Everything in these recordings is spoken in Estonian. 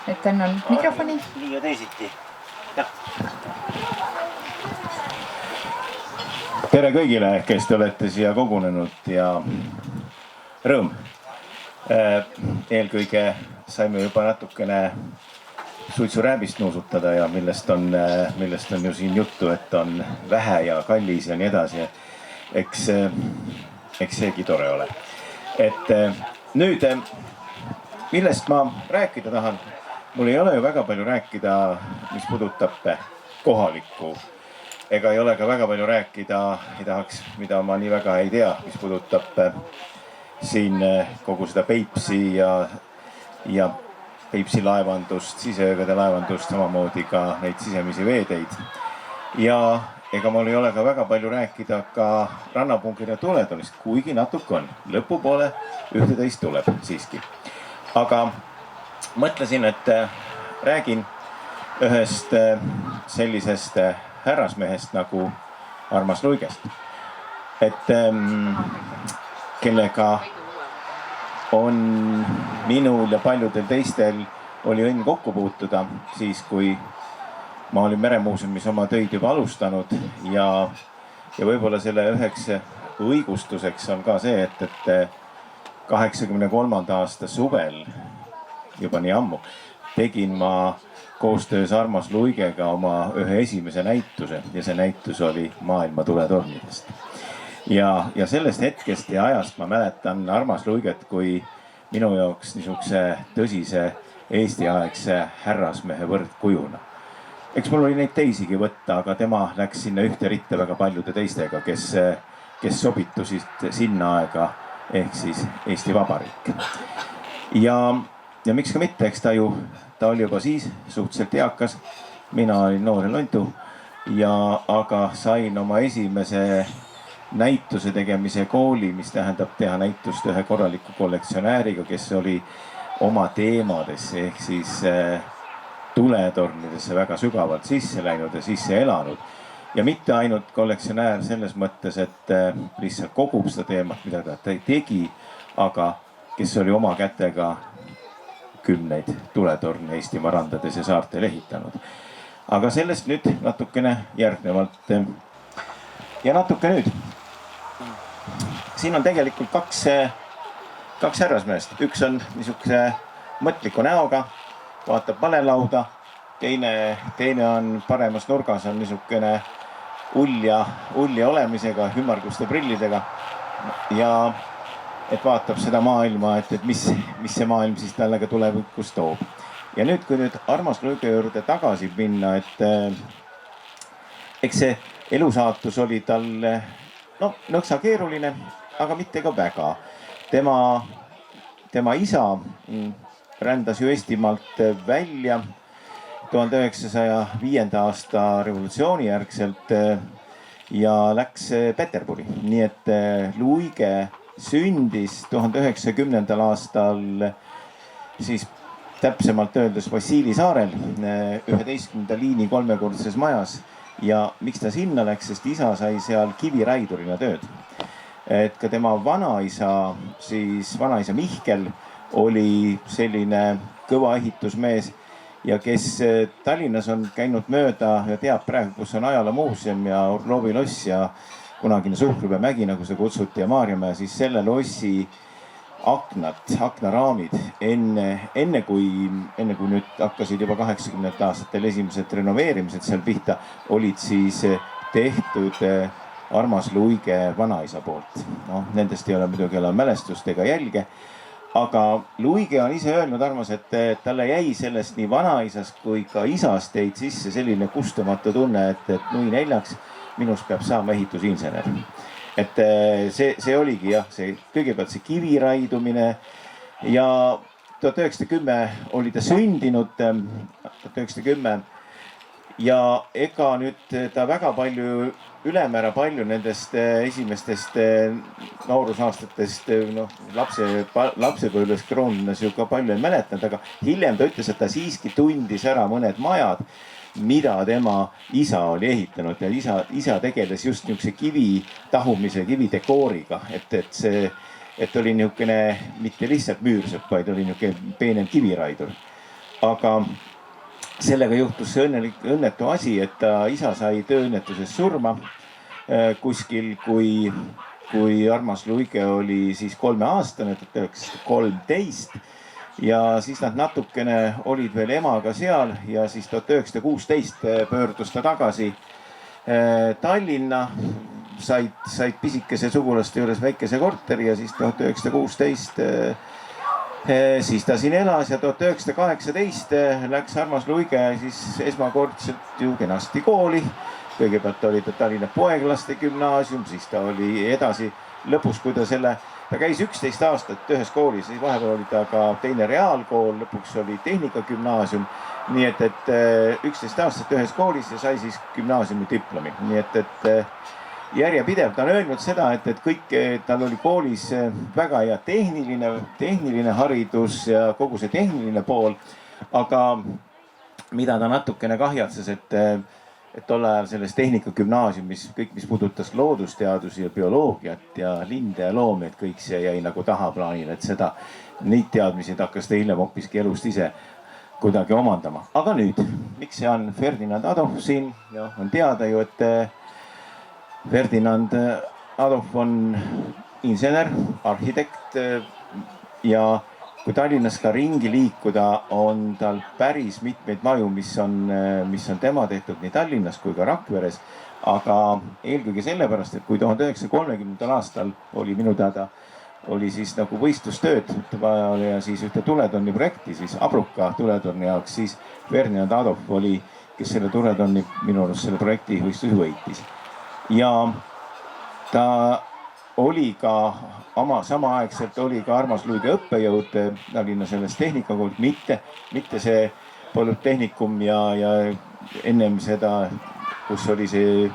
et annan mikrofoni. Nii ja teisiti. Tere kõigile, kes te olete siia kogunenud ja rõõm. Eelkõige saime juba natukene suitsurääbist nuusutada ja millest on ju siin juttu, et on vähe ja kallis ja nii edasi. Eks seegi tore ole. Et nüüd, millest ma rääkida tahan? Mul ei ole ju väga palju rääkida, mis puudutab kohalikku. Ega ei ole ka väga palju rääkida, ei tahaks, mida ma nii väga ei tea, mis puudutab siin kogu seda Peipsi ja Peipsi laevandust, siseöögade laevandust, samamoodi ka neid sisemisi veeteid. Ja ega mul ei ole ka väga palju rääkida ka rannapunktide tuletunist, kuigi natuke on. Lõpupoole ühteteist tuleb siiski. Aga mõtlesin, et räägin ühest sellisest härrasmehest nagu Armas Luigest. Et kellega on minul ja paljudel teistel oli õnn kokku puutuda siis, kui ma olin Meremuuseumis oma töid juba alustanud ja võib-olla selle üheks õigustuseks on ka see, et 83. aasta suvel, juba nii ammu, tegin ma koostöös Armas Luigega oma ühe esimese näituse ja see näitus oli Maailma tuletornidest. Ja sellest hetkest ja ajast ma mäletan Armas Luiget kui minu jaoks niisuguse tõsise eestiaegse härrasmehe võrdkujuna. Eks mul oli neid teisigi võtta, aga tema läks sinna ühte ritta väga paljude teistega, kes sobitusid sinna aega ehk siis Eesti Vabariik. Ja miks ka mitte, eks ta oli juba siis suhteliselt eakas. Mina olin noor ja lontu aga sain oma esimese näituse tegemise kooli, mis tähendab teha näitust ühe korraliku kollektsionääriga, kes oli oma teemadesse ehk siis tuletornidesse väga sügavalt sisse läinud ja sisse elanud. Ja mitte ainult kollektsionäär selles mõttes, et lihtsalt kogub seda teemat, mida ta tegi, aga kes oli oma kätega kümneid tuletorne Eestimaa randades ja saartel ehitanud. Aga sellest nüüd natukene järgnevalt. Ja natuke nüüd. Siin on tegelikult kaks härrasmeest. Üks on niisuguse mõtliku näoga, vaatab valelauda. Teine on paremas nurgas, on niisugune ulja olemisega, ümmarguste prillidega. Ja et vaatab seda maailma, et mis see maailm siis talle ka tulevikus toob. Ja nüüd, kui nüüd Armas Luige juurde tagasi minna, et eks see elusaatus oli talle nõksa keeruline, aga mitte ka väga. Tema isa rändas ju Eestimaalt välja 1905. aasta revolutsiooni järgselt ja läks Peterburi. Nii et Luige sündis 1910. aastal siis täpsemalt öeldes Vassili saarel 11. liini kolmekordses majas. Ja miks ta sinna läks, sest isa sai seal kiviraidurina tööd. Et ka tema vanaisa Mihkel oli selline kõva ehitusmees ja kes Tallinnas on käinud mööda ja teab praegu, kus on ajaloomuuseum ja Orlovi loss ja kunagine Suhkrumäe mägi, nagu seda kutsuti, ja Maarjamäe, siis selle lossi aknaraamid enne kui nüüd hakkasid juba 80. aastatel esimesed renoveerimised seal pihta, olid siis tehtud Armas Luige vanaisa poolt. Nendest ei ole muidugi mälestust ega jälge, aga Luige on ise öelnud, Armas, et talle jäi sellest nii vanaisast kui ka isast jäid sisse selline kustumatu tunne, et nui neljaks minust peab saama ehitusinsener. Et see oligi kõigepealt see kiviraidumine ja 1910 oli ta sündinud, 1910 ja ega nüüd ta väga palju, ülemäära palju nendest esimestest noorusaastatest lapsepõlves Kroonlinnas ju ka palju ei mäletanud, aga hiljem ta ütles, et ta siiski tundis ära mõned majad, mida tema isa oli ehitanud ja isa tegeles just niisuguse kivi tahumise, kividekooriga, et oli niisugune mitte lihtsalt müürsepp, vaid oli niisugune peenem kiviraidur. aga sellega juhtus see õnnetu asi, et ta isa sai tööõnnetuses surma kuskil, kui Armas Luige oli siis 3-aastane, 1913 ja siis nad natukene olid veel emaga seal ja siis 1916 pöördus ta tagasi Tallinna, said pisikese sugulaste juures väikese korteri ja siis 1916 siis ta siin elas ja 1918 läks Armas Luige siis esmakordselt ju kenasti kooli. Kõigepealt oli ta Tallinna Poeglaste gümnaasium, siis ta oli edasi lõpus, kui ta käis 11 aastat ühes koolis, siis vahepeal oli ta ka teine reaalkool, lõpuks oli tehnikagümnaasium. Nii et 11 aastat ühes koolis ja sai siis gümnaasiumi diplomi. Nii et järjepidev, ta on öelnud seda, et kõik, tal oli koolis väga hea tehniline haridus ja kogu see tehniline pool. Aga mida ta natukene kahjatses, et tol ajal selles tehnikagümnaasiumis kõik, mis puudutas loodusteadusi ja bioloogiat ja linde ja loomi, et kõik see jäi nagu tahaplaanile, et neid teadmisi ta hakkas ta hiljem hoopiski elust ise kuidagi omandama. Aga nüüd, miks see on Ferdinand Adolf siin? On teada ju, et Ferdinand Adolf on insener, arhitekt ja kui Tallinnas ka ringi liikuda, on tal päris mitmeid maju, mis on tema tehtud nii Tallinnas kui ka Rakveres. Aga eelkõige sellepärast, et kui 1930. aastal oli minu teada, oli siis nagu võistlustööd vaja oli ja siis ühte tuletonni projekti, siis Abruka tuletorni jaoks, siis Ferdinand Adolf oli, kes selle tuletonni minu arust selle projekti võistlusi võitis. Ja ta oli ka samaaegselt oli ka Armas Luige õppejõud Tallinna selles tehnikakoolid, mitte see polütehnikum ja ennem seda, kus oli see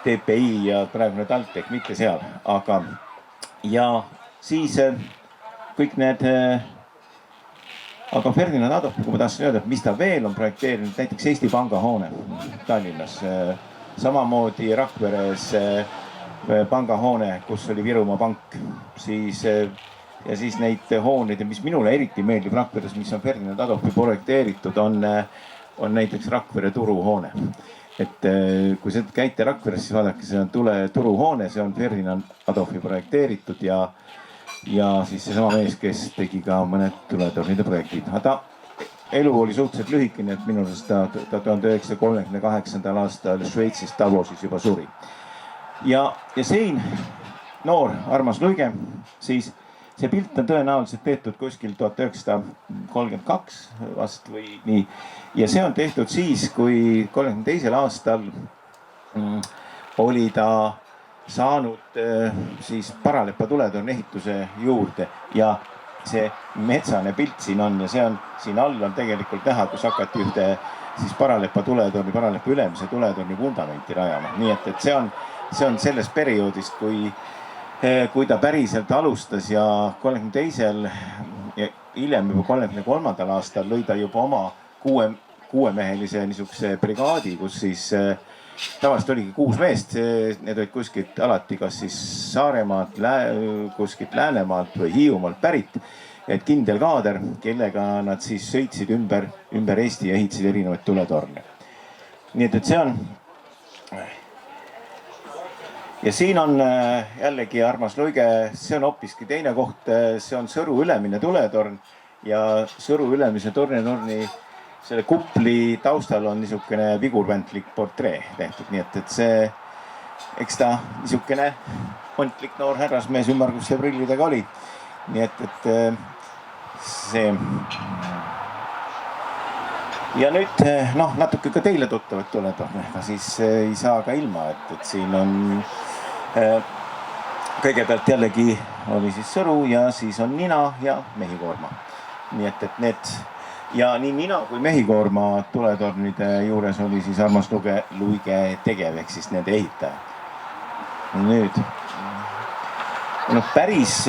TPI ja praegune TalTech, mitte seal, aga ja siis kõik need, aga Ferdinand Adolf, kui ma tahtsin öelda, et mis ta veel on projekteerinud, näiteks Eesti Panga hoone Tallinnas, samamoodi Rakveres pangahoone, kus oli Virumaa pank, ja siis neid hooneid, mis minule eriti meeldib Rakveres, mis on Ferdinand Adolfi projekteeritud, on näiteks Rakvere turuhoone. Et kui käite Rakveres, siis vaadake, see on turuhoone, see on Ferdinand Adolfi projekteeritud ja siis seesama mees, kes tegi ka mõned tuletornide projektid. Aga elu oli suhteliselt lühike, nii et minu arust ta 1938. aastal Šveitsis Davosis juba suri. Ja siin noor Armas Luige, siis see pilt on tõenäoliselt tehtud kuskil 1932 vast või nii. Ja see on tehtud siis, kui 32. aastal oli ta saanud siis Paralepa tuletorni ehituse juurde ja see metsane pilt siin on ja see on siin all on tegelikult näha, kus hakati ühte siis Paralepa ülemise tuletorni vundamenti rajama. Nii et see on sellest perioodist, kui ta päriselt alustas ja 32. ja hiljem juba 33. aastal lõi ta juba oma kuuemehelise niisuguse brigaadi, kus siis tavaliselt oligi 6 meest. Need olid kuskilt alati kas siis Saaremaalt, kuskilt Läänemaalt või Hiiumaalt pärit. Et kindel kaader, kellega nad siis sõitsid ümber Eesti ja ehitasid erinevaid tuletorne. Nii et see on. Ja siin on jällegi Armas Luige, see on hoopiski teine koht, see on Sõru ülemine tuletorn ja Sõru ülemise torni selle kupli taustal on niisugune vigurväntlik portree tehtud, nii et see, eks ta niisugune ontlik noor härrasmees ümmarguste prillidega oli. Nii et see. Ja nüüd natuke ka teile tuttavad tuletornega, siis ei saa ka ilma, et siin on kõigepealt jällegi oli siis Sõru ja siis on Nina ja Mehikoorma. Nii et need ja nii Nina kui Mehikoorma tuletornide juures oli siis Armas Luige tegev ehk siis nende ehitaja. Nüüd päris,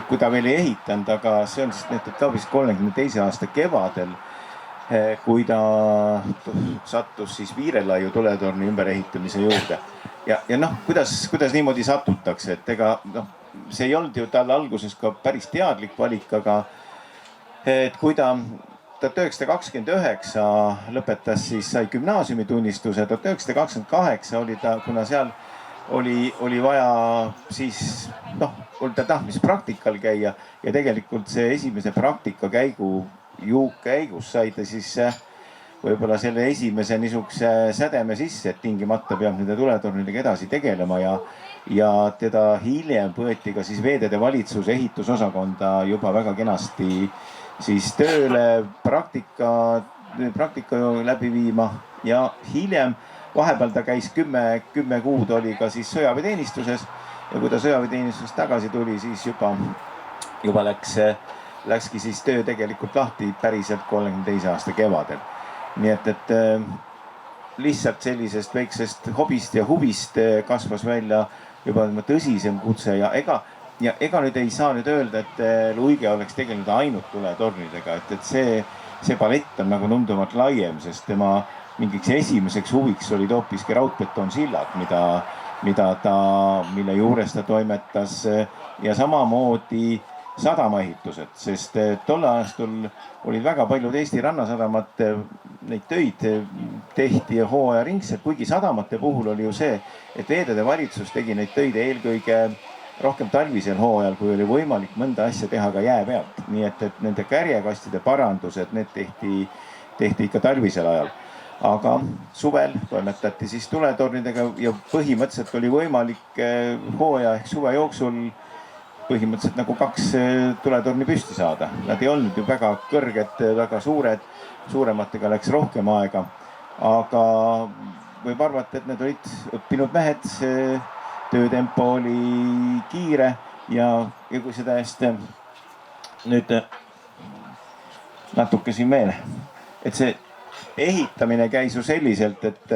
kui ta veel ei ehitanud, aga see on siis näitab ka vist 32. aasta kevadel, kui ta sattus siis Viirelaiu tuletorni ümberehitamise juurde. Ja kuidas niimoodi satutakse, et ega see ei olnud ju tal alguses ka päris teadlik valik, aga et kui ta 1929 lõpetas siis, sai gümnaasiumitunnistuse, 1928 oli ta, kuna seal oli vaja siis, oli ta tahtis praktikal käia ja tegelikult see esimese praktika käigus sai ta siis võib-olla selle esimese niisuguse sädeme sisse, et tingimata peab nende tuletornidega edasi tegelema ja teda hiljem võeti ka siis Veeteede Valitsuse ehitusosakonda juba väga kenasti siis tööle praktika läbi viima ja hiljem vahepeal ta käis 10 kuud oli ka siis sõjaväeteenistuses ja kui ta sõjaväeteenistusest tagasi tuli, siis juba läkski siis töö tegelikult lahti päriselt 32 aasta kevadel. Nii et lihtsalt sellisest väiksest hobist ja huvist kasvas välja juba tõsisem kutse ja ega nüüd ei saa nüüd öelda, et Luige oleks tegelenud ainult tuletornidega, et see palett on nagu tunduvalt laiem, sest tema mingiks esimeseks huviks olid hoopiski raudbetoonsillad, mille juures ta toimetas ja samamoodi sadamaehitused, sest tolle aastal olid väga paljud Eesti rannasadamad, neid töid tehti hooajaringselt, kuigi sadamate puhul oli ju see, et Veeteede Valitsus tegi neid töid eelkõige rohkem talvisel hooajal, kui oli võimalik mõnda asja teha ka jää pealt. Nii et nende kärjekastide parandused, need tehti ikka talvisel ajal. Aga suvel toimetati siis tuletornidega ja põhimõtteliselt oli võimalik hooaja ehk suve jooksul põhimõtteliselt nagu 2 tuletorni püsti saada. Nad ei olnud ju väga kõrged, väga suured, suurematega läks rohkem aega. Aga võib arvata, et need olid õppinud mehed, töötempo oli kiire ja kui seda eest nüüd natuke siin veel, et see ehitamine käis ju selliselt, et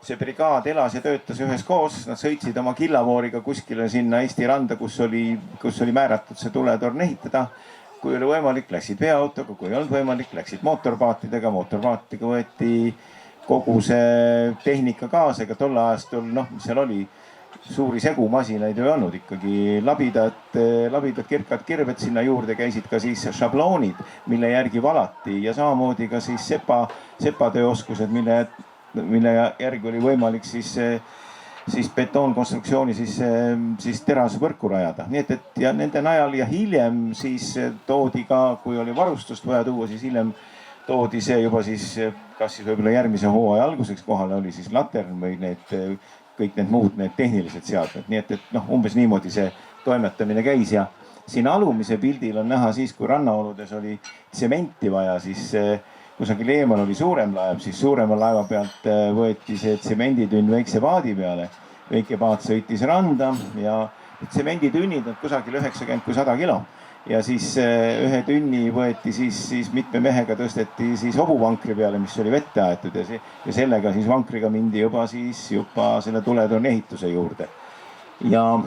see brigaad elas ja töötas üheskoos, nad sõitsid oma killavooriga kuskile sinna Eesti randa, kus oli määratud see tuletorn ehitada. Kui oli võimalik, läksid veoautoga, kui ei olnud võimalik, läksid mootorpaatidega võeti kogu see tehnika kaasa, ega tolle aastal, seal oli suuri segumasinaid ei olnud, ikkagi labidad kirkad kirved, sinna juurde käisid ka siis šabloonid, mille järgi valati ja samamoodi ka siis sepatööoskused, mille järgi oli võimalik siis betoonkonstruktsiooni siis terasvõrku rajada. Nii et ja nende najal ja hiljem siis toodi ka, kui oli varustust vaja tuua, siis hiljem toodi see juba siis, kas siis võib-olla järgmise hooaja alguseks kohale oli siis latern või kõik need muud tehnilised seadmed. Nii et umbes niimoodi see toimetamine käis ja siin alumise pildil on näha siis, kui rannaoludes oli tsementi vaja, siis kusagil eemal oli suurem laev, siis suurema laeva pealt võeti see tsemenditünn väikse paadi peale. Väike paat sõitis randa ja tsemenditünnid on kusagil 90–100 kilo. Ja siis ühe tünni võeti siis mitme mehega tõsteti siis hobuvankri peale, mis oli vette aetud ja sellega siis vankriga mindi juba selle tuletorni ehituse juurde. Ja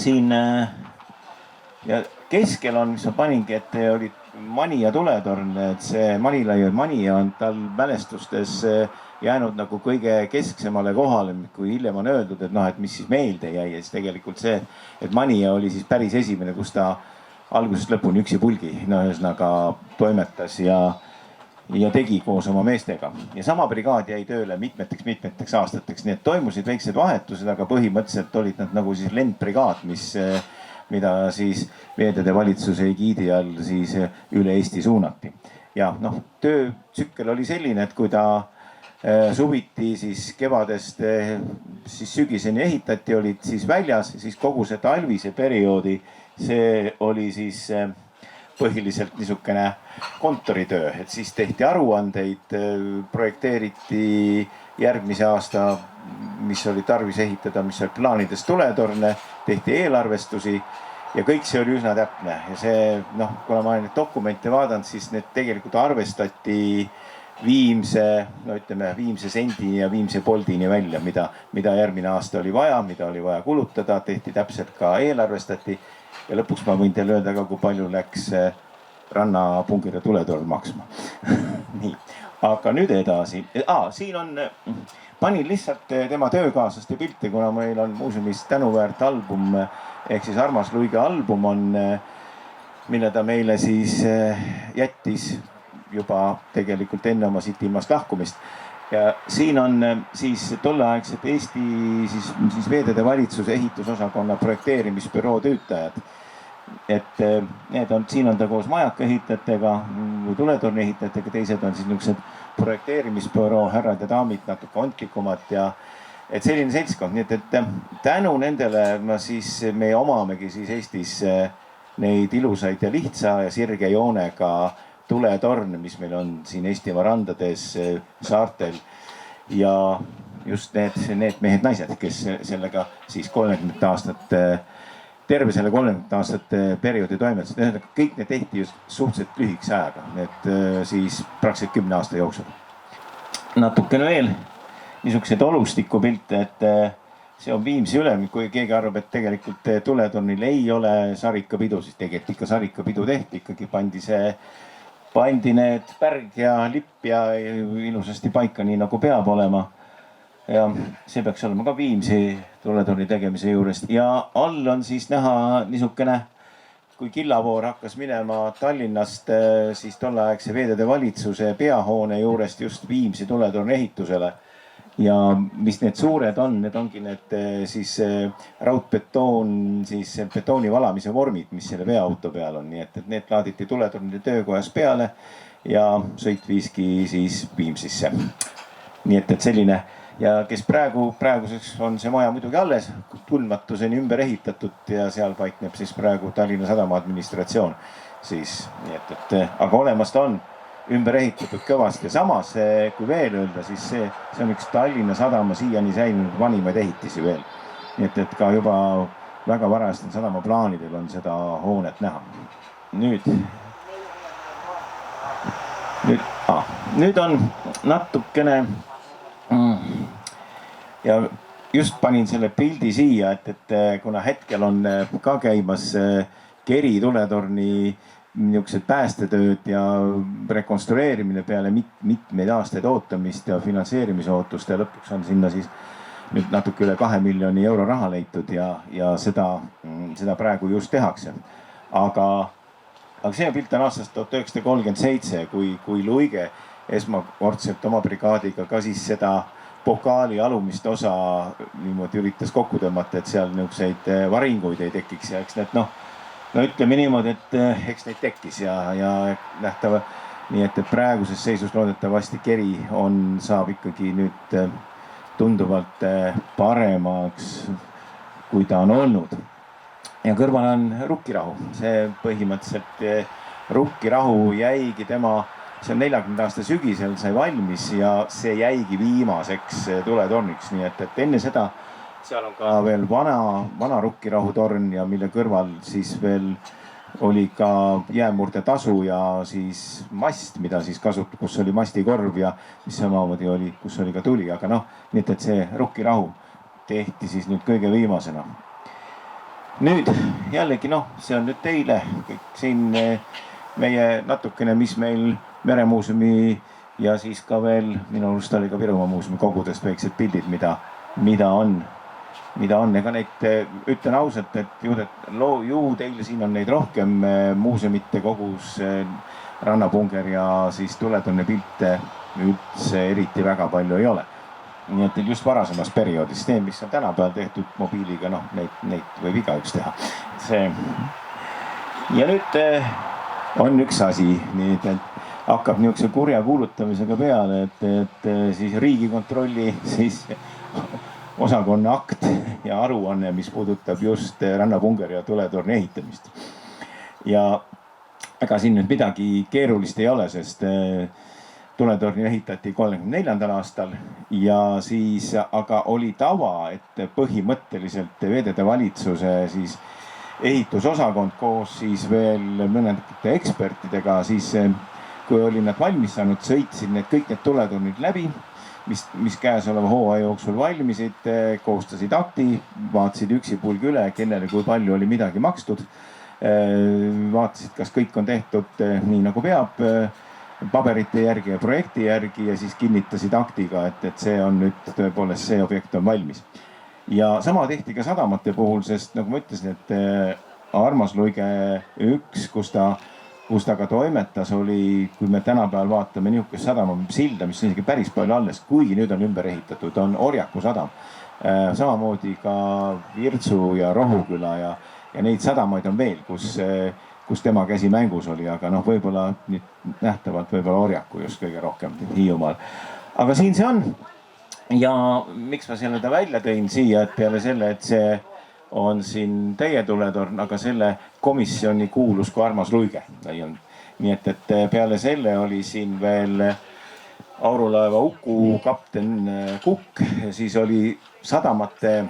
siin ja keskel on, mis ma paningi, et olid Manija tuletorn, et see Manija on tal mälestustes jäänud nagu kõige kesksemale kohale, kui hiljem on öeldud, et mis siis meelde jäi. Ja siis tegelikult see, et Manija oli siis päris esimene, kus ta algusest lõpuni üksi pulgi ühesõnaga toimetas ja tegi koos oma meestega. Ja sama brigaad jäi tööle mitmeteks aastateks, nii et toimusid väiksed vahetused, aga põhimõtteliselt olid nad nagu siis lendbrigaad, mida siis Veeteede Valitsuse egiidi all siis üle Eesti suunati. Ja töötsükkel oli selline, et kui ta suviti siis kevadest siis sügiseni ehitati, olid siis väljas, siis kogu see talvise perioodi, see oli siis põhiliselt niisugune kontoritöö, et siis tehti aruandeid, projekteeriti järgmise aasta, mis oli tarvis ehitada, mis oli plaanides tuletorne, tehti eelarvestusi ja kõik see oli üsna täpne. Ja see, kuna ma olen neid dokumente vaadanud, siis need tegelikult arvestati viimse sendini ja viimse poldini välja, mida järgmine aasta oli vaja, mida oli vaja kulutada, tehti täpselt ka eelarvestati. Ja lõpuks ma võin teile öelda ka, kui palju läks rannapungile tuletorn maksma. Nii, aga nüüd edasi. Siin on, panin lihtsalt tema töökaaslaste pilte, kuna meil on muuseumis tänuväärt album, ehk siis Armas Luige album on, mille ta meile siis jättis juba tegelikult enne oma siit ilmast lahkumist. Ja siin on siis tolleaegset Eesti siis veeteede valitsuse ehitusosakonna projekteerimisbüroo töötajad. Et siin on ta koos majaka ehitajatega, tuletorni ehitajatega, teised on siis niisugused projekteerimisbüroo härrad ja daamid natuke ontlikumad ja et selline seltskond. Nii et tänu nendele me omamegi siis Eestis neid ilusaid ja lihtsa ja sirge joonega tuletorne, mis meil on siin Eestimaa randades, saartel ja just need mehed-naised, kes sellega siis 30 aastat, terve selle 30 aastate perioodi toimetasid. Kõik need tehti just suhteliselt lühikese ajaga, need siis praktiliselt 10 aasta jooksul. Natukene veel niisuguseid olustikupilte, et see on Viimsi ülem, kui keegi arvab, et tegelikult tuletornil ei ole sarikapidu, siis tegelikult ikka sarikapidu tehti, ikkagi pandi need pärg ja lipp ja ilusasti paika, nii nagu peab olema. Ja see peaks olema ka Viimsi tuletorni tegemise juurest. Ja all on siis näha niisugune, kui killavoor hakkas minema Tallinnast siis tolleaegse veeteede valitsuse peahoone juurest just Viimsi tuletorni ehitusele. Ja mis need suured on, need ongi need siis raudbetoon, siis betooni valamise vormid, mis selle veeauto peal on. Nii et need laaditi tuletornide töökojas peale ja sõit viiski siis Viimsisse. Nii et selline ja kes praeguseks on see maja muidugi alles, tundmatuseni ümber ehitatud ja seal paikneb siis praegu Tallinna Sadama administratsioon. Siis, nii et aga olemas ta on ümber ehitatud kõvasti ja samas, kui veel öelda, siis see on üks Tallinna Sadama siiani säilinud vanimaid ehitisi veel. Nii et ka juba väga varastel sadama plaanidel on seda hoonet näha. Nüüd on natukene ja just panin selle pildi siia, et kuna hetkel on ka käimas Keri tuletorni niisugused päästetööd ja rekonstrueerimine peale mitmeid aastaid ootamist ja finantseerimisootust ja lõpuks on sinna siis nüüd natuke üle 2 miljoni euro raha leitud ja seda praegu just tehakse. Aga see pilt on aastast 1937, kui Luige esmakordselt oma brigaadiga ka siis seda pokaali alumist osa niimoodi üritas kokku tõmmata, et seal niisuguseid varinguid ei tekiks ja eks need no ütleme niimoodi, et eks neid tekkis ja nähtava. Nii et praeguses seisus loodetavasti Keri saab ikkagi nüüd tunduvalt paremaks, kui ta on olnud. Ja kõrval on Rukkirahu. See põhimõtteliselt Rukkirahu jäigi see on 40 aasta sügisel sai valmis ja see jäigi viimaseks tuletorniks. Nii et enne seda seal on ka veel vana Rukkirahu torn ja mille kõrval siis veel oli ka jäämurdetasu ja siis mast, mida siis kasutab, kus oli mastikorv ja mis samamoodi oli, kus oli ka tuli. Aga nii et see Rukkirahu tehti siis nüüd kõige viimasena. Nüüd jällegi see on nüüd teile kõik siin meie natukene, mis meil Meremuuseumi ja siis ka veel minu arust oli ka Virumaa muuseumi kogudest väiksed pildid, mida on. Ega neid ütlen ausalt, et ju teil siin on neid rohkem muuseumite kogus, rannapunger ja siis tuletorni pilte üldse eriti väga palju ei ole. Nii et just varasemas perioodis, need, mis on tänapäeval tehtud mobiiliga, neid võib igaüks teha. Ja nüüd on üks asi, et hakkab niisuguse kurja kuulutamisega peale, et siis Riigikontrolli siis osakonna akt ja aruanne, mis puudutab just rannapunger ja tuletorni ehitamist. Ja ega siin nüüd midagi keerulist ei ole, sest tuletorni ehitati 34. aastal ja siis aga oli tava, et põhimõtteliselt veeteede valitsuse siis ehitusosakond koos siis veel mõnedate ekspertidega siis kui oli nad valmis saanud, sõitsid kõik need tuletornid läbi, mis käesoleva hooaja jooksul valmisid, koostasid akti, vaatasid üksipulgi üle, kellele kui palju oli midagi makstud, vaatasid, kas kõik on tehtud nii nagu peab, paberite järgi ja projekti järgi ja siis kinnitasid aktiga, et see on nüüd tõepoolest see objekt on valmis. Ja sama tehti ka sadamate puhul, sest nagu ma ütlesin, et Armas Luige 1, kus kus ta ka toimetas, oli, kui me tänapäeval vaatame niisugust sadama silda, mis on isegi päris palju alles, kuigi nüüd on ümber ehitatud, on Orjaku sadam. Samamoodi ka Virtsu ja Rohuküla ja neid sadamaid on veel, kus tema käsi mängus oli, aga noh, võib-olla nähtavalt võib-olla Orjaku just kõige rohkem Hiiumaal. Aga siin see on. Ja miks ma selle ta välja tõin siia, et peale selle, et see on siin teie tuletorn, aga selle komisjoni kuulus kui Armas Luige. Nii et peale selle oli siin veel aurulaeva Uku kapten Kukk, siis oli sadamate,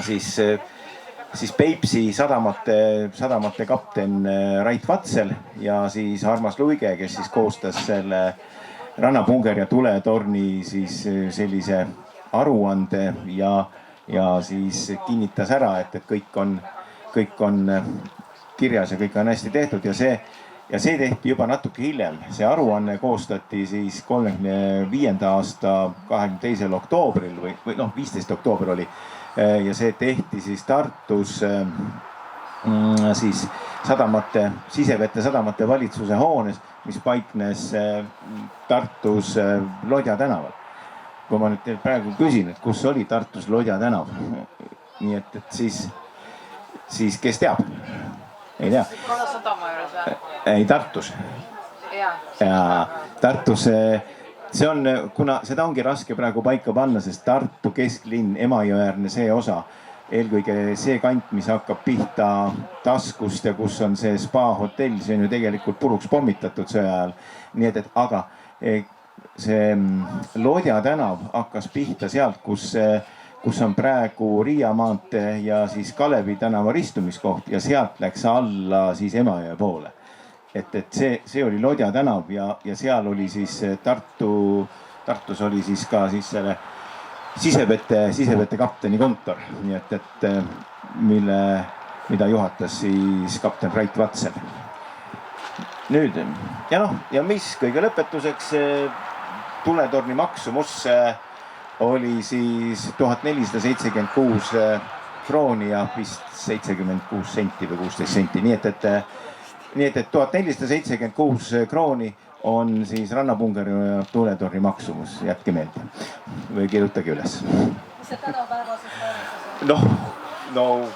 siis Peipsi sadamate kapten Rait Vatsel ja siis Armas Luige, kes siis koostas selle Rannapunger ja tuletorni siis sellise aruande ja siis kinnitas ära, et kõik on kirjas ja kõik on hästi tehtud ja see tehti juba natuke hiljem. See aruanne koostati siis 35. aasta 22. oktoobril või noh, 15. oktoober oli. Ja see tehti siis Tartus siis sisevete sadamate valitsuse hoones, mis paiknes Tartus Lodja tänaval. Kui ma nüüd praegu küsin, et kus oli Tartus Lodja tänav, nii et siis kes teab? Ei tea. Sadama juures või? Ei, Tartus. Ja Tartus, see on, kuna seda ongi raske praegu paika panna, sest Tartu kesklinn, Emajõeäärne see osa, eelkõige see kant, mis hakkab pihta Taskust ja kus on see spa hotell, see on ju tegelikult puruks pommitatud sõja ajal. Nii et aga see Lodja tänav hakkas pihta sealt, kus on praegu Riia maantee ja siis Kalevi tänava ristumiskoht ja sealt läks alla siis Emajõe poole. Et see oli Lodja tänav ja seal oli siis Tartus oli siis ka siis selle sisevete kapteni kontor, nii et mida juhatas siis kapten Rait Vatsel. Nüüd ja mis kõige lõpetuseks tuletorni maksumus oli siis 1476 krooni ja vist 76 senti või 16 senti. Nii et 1476 krooni on siis Rannapungeri ja tuletorni maksumus. Jätke meelde või kirjutage üles. Mis see tänapäevases vääringus on?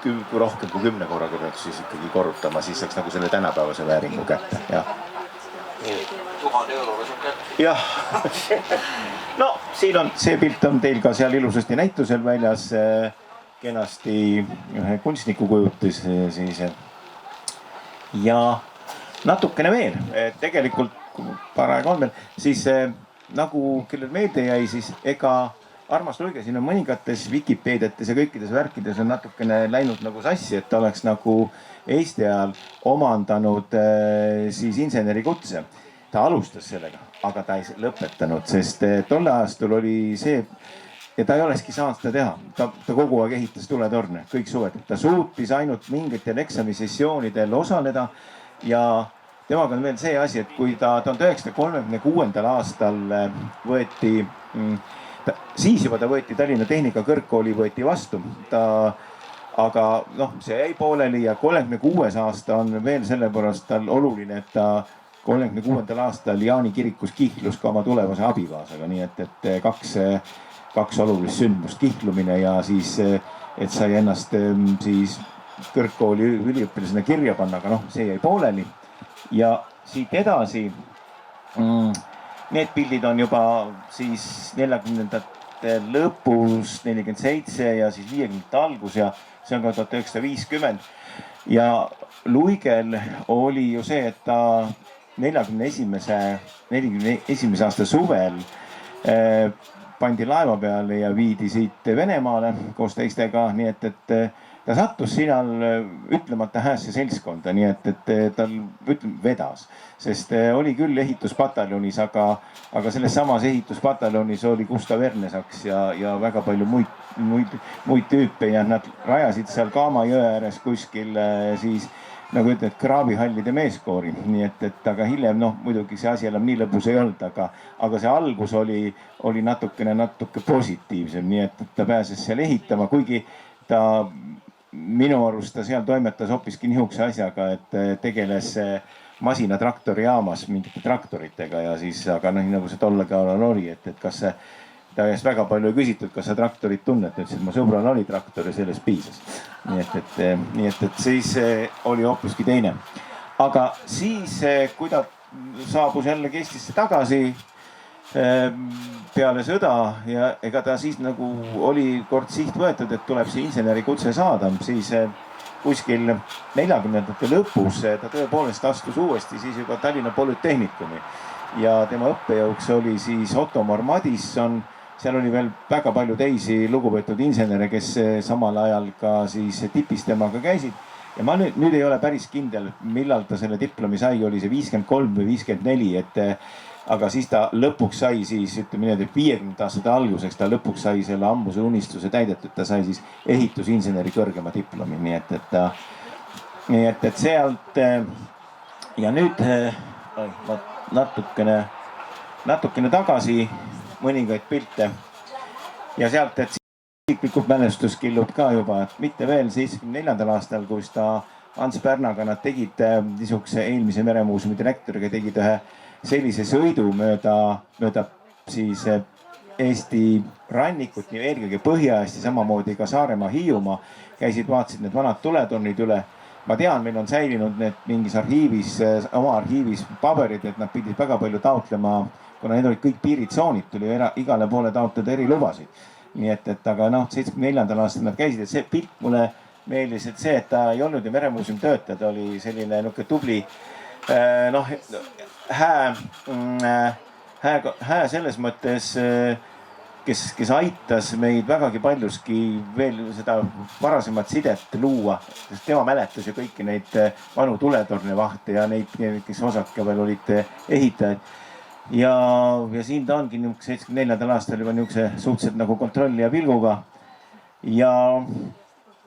Kui rohkem kui 10 korraga peaks siis ikkagi korrutama, siis saaks nagu selle tänapäevase vääringu kätte. 1000 euroga saab kätte. Jah. No siin on, see pilt on teil ka seal ilusasti näitusel väljas. Kenasti ühe kunstniku kujutis siis. Ja natukene veel, tegelikult paraegu on veel, siis nagu kellel meelde jäi, siis ega Armas Luige siin on mõningates Vikipeediates ja kõikides värkides on natukene läinud nagu sassi, et ta oleks nagu Eesti ajal omandanud siis insenerikutse. Ta alustas sellega, aga ta ei lõpetanud, sest tolle aastal oli see ja ta ei olekski saanud seda teha. Ta kogu aeg ehitas tuletorne, kõik suved. Ta suutis ainult mingitel eksamisessioonidel osaleda ja temaga on veel see asi, et kui ta 1936. aastal võeti, siis juba ta võeti Tallinna Tehnikakõrgkooli võeti vastu. Aga see jäi pooleli ja 36. aasta on veel sellepärast tal oluline, et ta 36. aastal Jaani kirikus kihlus ka oma tulevase abikaasaga, nii et kaks olulist sündmust, kihlumine ja siis, et sai ennast siis kõrgkooli üliõpilasena kirja panna, aga see jäi pooleli. Ja siit edasi, need pildid on juba siis 40ndate lõpus, 47 ja siis 50ndate algus ja see on ka 1950. Ja Luigel oli ju see, et ta 41. aasta suvel pandi laeva peale ja viidi siit Venemaale koos teistega, nii et ta sattus sinal ütlemata häässe seltskonda, nii et tal vedas, sest oli küll ehituspataljonis, aga selles samas ehituspataljonis oli Gustav Ernesaks ja väga palju muid tüüpe ja nad rajasid seal Kaama jõe ääres kuskil siis nagu ütled, kraabihallide meeskoori, nii et aga hiljem muidugi see asi enam nii lõbus ei olnud, aga see algus oli natuke positiivsem, nii et ta pääses seal ehitama, kuigi ta minu arust ta seal toimetas hoopiski nihukese asjaga, et tegeles masinatraktori jaamas mingite traktoritega ja siis, aga noh, nagu see tol ajal oli, et kas see, ta käest väga palju ei küsitud, kas sa traktorit tunned, ütles, et mu sõbral oli traktor ja sellest piisas. nii et siis oli hoopiski teine. aga siis, kui ta saabus jällegi Eestisse tagasi peale sõda ja ega ta siis nagu oli kord siht võetud, et tuleb see insenerikutse saada, siis kuskil 40ndate lõpus ta tõepoolest astus uuesti siis juba Tallinna Polütehnikumi ja tema õppejõuks oli siis Ottomar Madisson. seal oli veel väga palju teisi lugupeetud insenere, kes samal ajal ka siis tipis temaga käisid. ja ma nüüd ei ole päris kindel, millal ta selle diplomi sai, oli see 53 või 54, aga siis ta lõpuks sai siis, ütleme niimoodi, 50 aastate alguseks ta lõpuks sai selle ammuse unistuse täidetud, ta sai siis ehitusinseneri kõrgema diplomi, nii et sealt ja nüüd natukene tagasi mõningaid pilte ja sealt, et isiklikult mälestus killub ka juba, et mitte veel 74. aastal, kus ta Ants Pärnaga nad tegid niisuguse eelmise meremuuseumi direktoriga tegid ühe sellise sõidu mööda siis Eesti rannikut, nii eelkõige Põhja-Eesti, samamoodi ka Saaremaa, Hiiumaa. käisid, vaatasid need vanad tuletonnid üle. ma tean, meil on säilinud need mingis arhiivis, oma arhiivis paberid, et nad pidid väga palju taotlema, kuna need olid kõik piiritsoonid, tuli igale poole taotleda erilubasid. nii et aga noh, 74. aastal nad käisid, et see pilt mulle meeldis, et see, et ta ei olnud ju meremuuseumi töötaja, ta oli selline nihuke tubli noh, hää selles mõttes, kes aitas meid vägagi paljuski veel seda varasemat sidet luua. sest tema mäletas ju kõiki neid vanu tuletornevahte ja neid, kes osake veel olid ehitajad. ja siin ta ongi niisuguse 74. aastal juba niisuguse suhteliselt nagu kontrollija pilguga. ja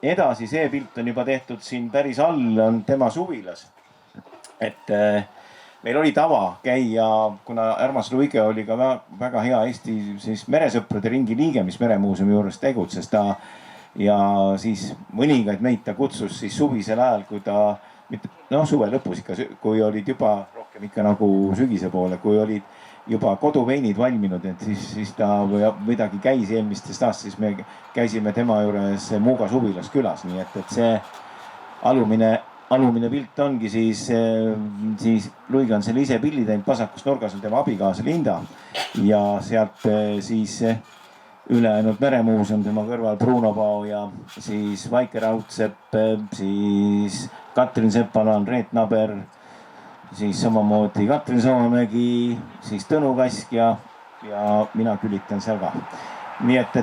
edasi see pilt on juba tehtud siin päris all, on tema suvilas. et meil oli tava käia, kuna Armas Luige oli ka väga hea Eesti siis meresõprade ringi liige, mis meremuuseumi juures tegutses ta. ja siis mõningaid meid ta kutsus siis suvisel ajal, kui ta, noh suve lõpus ikka, kui olid juba rohkem ikka nagu sügise poole, kui olid juba koduveinid valminud, et siis ta midagi käis eelmistest aastast, siis me käisime tema juures Muuga suvilas külas, nii et see alumine pilt ongi siis Luige on selle ise pilli teinud, vasakus nurgas on tema abikaasa Linda ja sealt siis ülejäänud meremuuseum tema kõrval Bruno Pao ja siis Vaike Raudsepp, siis Katrin Sepalan, Reet Naber, siis samamoodi Katrin Soomägi, siis Tõnu Kask ja mina külitan seal ka. nii et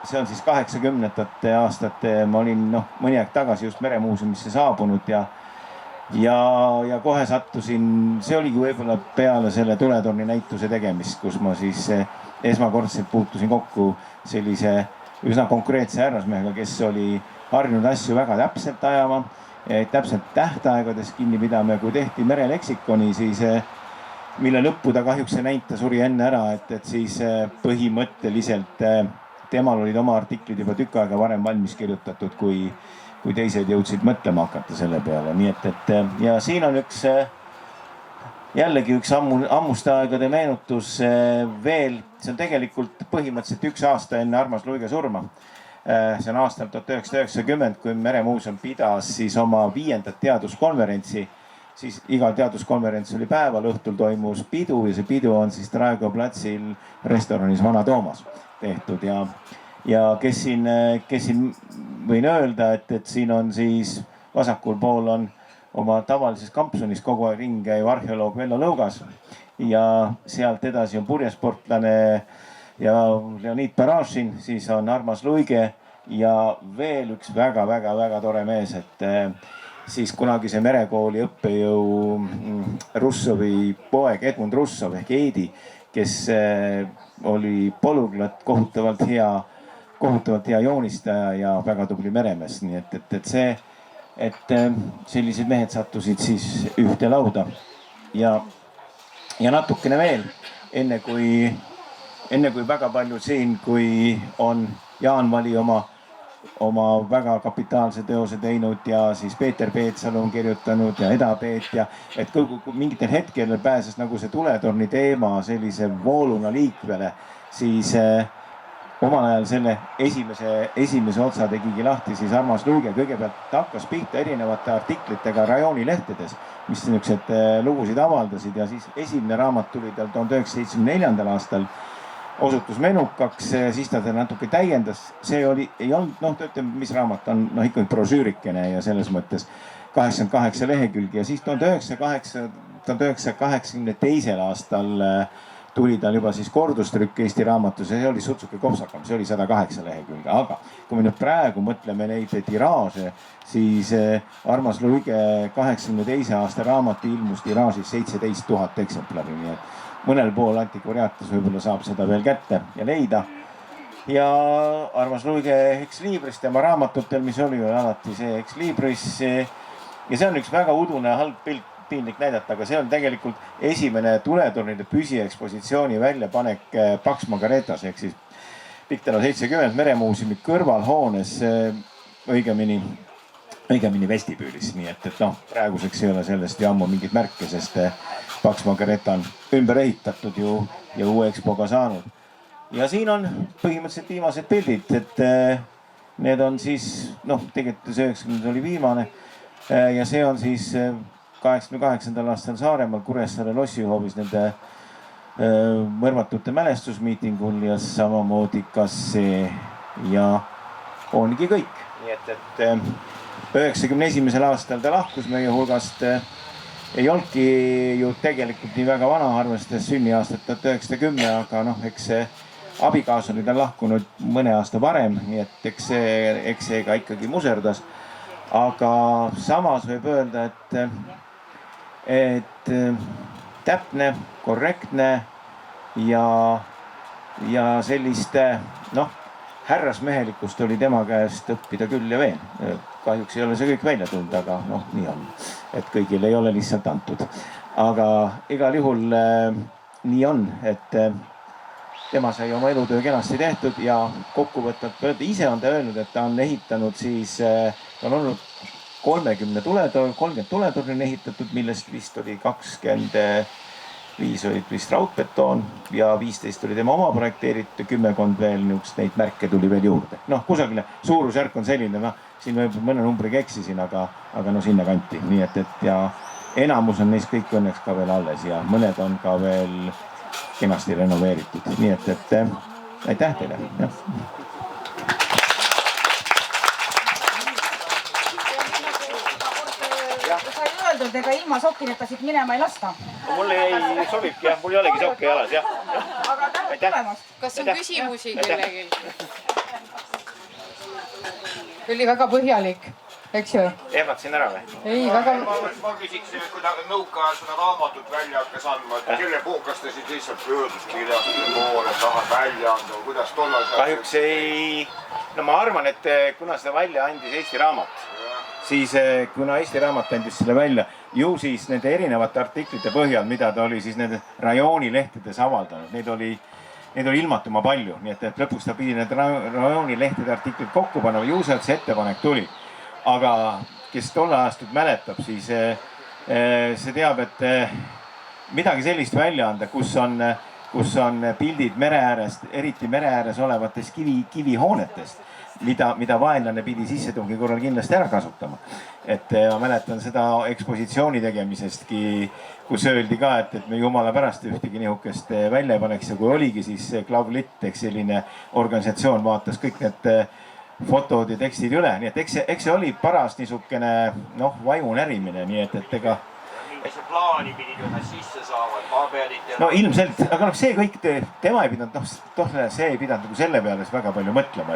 see on siis 80ndate aastate, ma olin mõni aeg tagasi just meremuuseumisse saabunud ja kohe sattusin, see oligi võib-olla peale selle tuletorni näituse tegemist, kus ma siis esmakordselt puutusin kokku sellise üsna konkreetse härrasmehega, kes oli harjunud asju väga täpselt ajama, täpselt tähtaegades kinni pidama ja kui tehti mereleksikoni, siis mille lõppu ta kahjuks ei näinud, ta suri enne ära, et siis põhimõtteliselt temal olid oma artiklid juba tükk aega varem valmis kirjutatud, kui teised jõudsid mõtlema hakata selle peale. nii et ja siin on jällegi üks ammuste aegade meenutus veel, see on tegelikult põhimõtteliselt üks aasta enne Armas Luige surma. see on aastal 1990, kui Meremuuseum pidas siis oma 5. teaduskonverentsi. siis igal teaduskonverents oli päeval, õhtul toimus pidu ja see pidu on siis Raekoja platsil restoranis Vana Toomas tehtud ja kes siin võin öelda, et siin on siis vasakul pool on oma tavalises kampsunis kogu aeg ringi käiv arheoloog Vello Lõugas ja sealt edasi on purjesportlane ja Leonid Parašin, siis on Armas Luige ja veel üks väga tore mees, et siis kunagise merekooli õppejõu Russovi poeg Edmund Russov ehk Eedi, kes oli polüglott, kohutavalt hea joonistaja ja väga tubli meremees. Nii et sellised mehed sattusid siis ühte lauda ja natukene veel, enne kui väga palju siin, kui on Jaan Vali oma oma väga kapitaalse teose teinud ja siis Peeter Peetsalu on kirjutanud ja Eda Peet ja et mingitel hetkel pääses nagu see tuletorni teema sellise vooluna liikvele, siis omal ajal selle esimese otsa tegigi lahti siis Armas Luige. Kõigepealt ta hakkas pihta erinevate artiklitega rajoonilehtedes, mis niisugused lugusid avaldasid ja siis esimene raamat tuli tal 1974. aastal, osutus menukaks, siis ta natuke täiendas. See ei olnud, ütleme, mis raamat on, ikkagi brošüürikene ja selles mõttes 88 lehekülgi ja siis 1982. aastal tuli tal juba siis kordustrükk Eesti Raamatus ja see oli Sutsuke kopsakam, see oli 108 lehekülge. Aga kui me nüüd praegu mõtleme neid tiraaže, siis Armas Luige 82. aasta raamat ilmus tiraažis 17 000 eksemplari, nii et mõnel pool antikvariaatis võib-olla saab seda veel kätte ja leida. Ja Armas Luige Ex Libris, tema raamatutel, mis oli alati see Ex Libris. Ja see on üks väga udune halb pilt, piinlik näidata, aga see on tegelikult esimene tuletornide püsiekspositsiooni väljapanek Paks Margaretas ehk siis Pikk tänav 70 Meremuuseumi kõrvalhoones, õigemini vestibüülis. Nii et praeguseks ei ole sellest ju ammu mingit märke, sest Paks Margareta on ümber ehitatud ju ja uue expoga saanud. Ja siin on põhimõtteliselt viimased pildid, et need on siis, tegelikult 90 oli viimane ja see on siis 88. aastal Saaremaal Kuressaare lossihoovis nende mõrvatute mälestusmiitingul ja samamoodi ka see ja ongi kõik. Nii et 91. aastal ta lahkus meie hulgast. Ei olnudki ju tegelikult nii väga vana, arvestades sünniaastat 1910, aga eks see abikaas oli tal lahkunud mõne aasta varem, nii et eks see ka ikkagi muserdas. Aga samas võib öelda, et täpne, korrektne ja sellist härrasmehelikkust oli tema käest õppida küll ja veel. Kahjuks ei ole see kõik välja tulnud, aga nii on, et kõigil ei ole lihtsalt antud. Aga igal juhul nii on, et tema sai oma elutöö kenasti tehtud ja kokkuvõtted ise on ta öelnud, et ta on ehitanud siis, on olnud 30 tuletorni on ehitatud, millest vist oli 25 olid vist raudbetoon ja 15 oli tema oma projekteeritud ja 10 veel neid märke tuli veel juurde. Kusagile suurusjärk on selline, siin võib mõne numbriga eksisin, aga sinna kanti. Nii et ja enamus on neist kõik õnneks ka veel alles ja mõned on ka veel kenasti renoveeritud. Nii et aitäh teile. Ega ilma sokkineta siit minema ei lasta. Mul ei sobibki jah, mul ei olegi sokke jalas jah. Aga tänu tulemast. Kas on küsimusi kellelgi? Oli väga põhjalik, eks ju? Ehmatsin ära või? Ei, väga... Ma küsiks, kui ta nõukaajal seda raamatut välja hakkas andma, et kelle puukas ta siis lihtsalt pöörduskirjastuste poole tahab välja anda, kuidas tollal... Kahjuks ei... ma arvan, et kuna seda välja andis Eesti Raamat, siis kuna Eesti Raamat andis selle välja, ju siis nende erinevate artiklite põhjal, mida ta oli siis nende rajoonilehtedes avaldanud, neid oli ilmatuma palju, nii et lõpuks ta pidi need rajoonilehtede artiklid kokku panema, ju sealt see ettepanek tuli. Aga kes tolle aastat mäletab, siis see teab, et midagi sellist välja anda, kus on pildid mere äärest, eriti mere ääres olevatest kivihoonetest, mida vaenlane pidi sissetungi korral kindlasti ära kasutama. Et ma mäletan seda ekspositsiooni tegemisestki, kus öeldi ka, et me jumala pärast ühtegi nihukest välja paneks ja kui oligi, siis Klavlit, selline organisatsioon vaatas kõik need fotod ja tekstid üle, nii et eks see oli paras niisugune vaimu närimine, nii et ega... Millise plaani pidid ühe sisse saavad, paberit ja... ilmselt, aga see kõik, tema ei pidanud, see ei pidanud nagu selle peale väga palju mõtlema,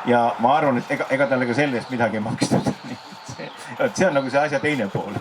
ja ma arvan, et ega talle ka selle eest midagi makstud. See on nagu see asja teine pool.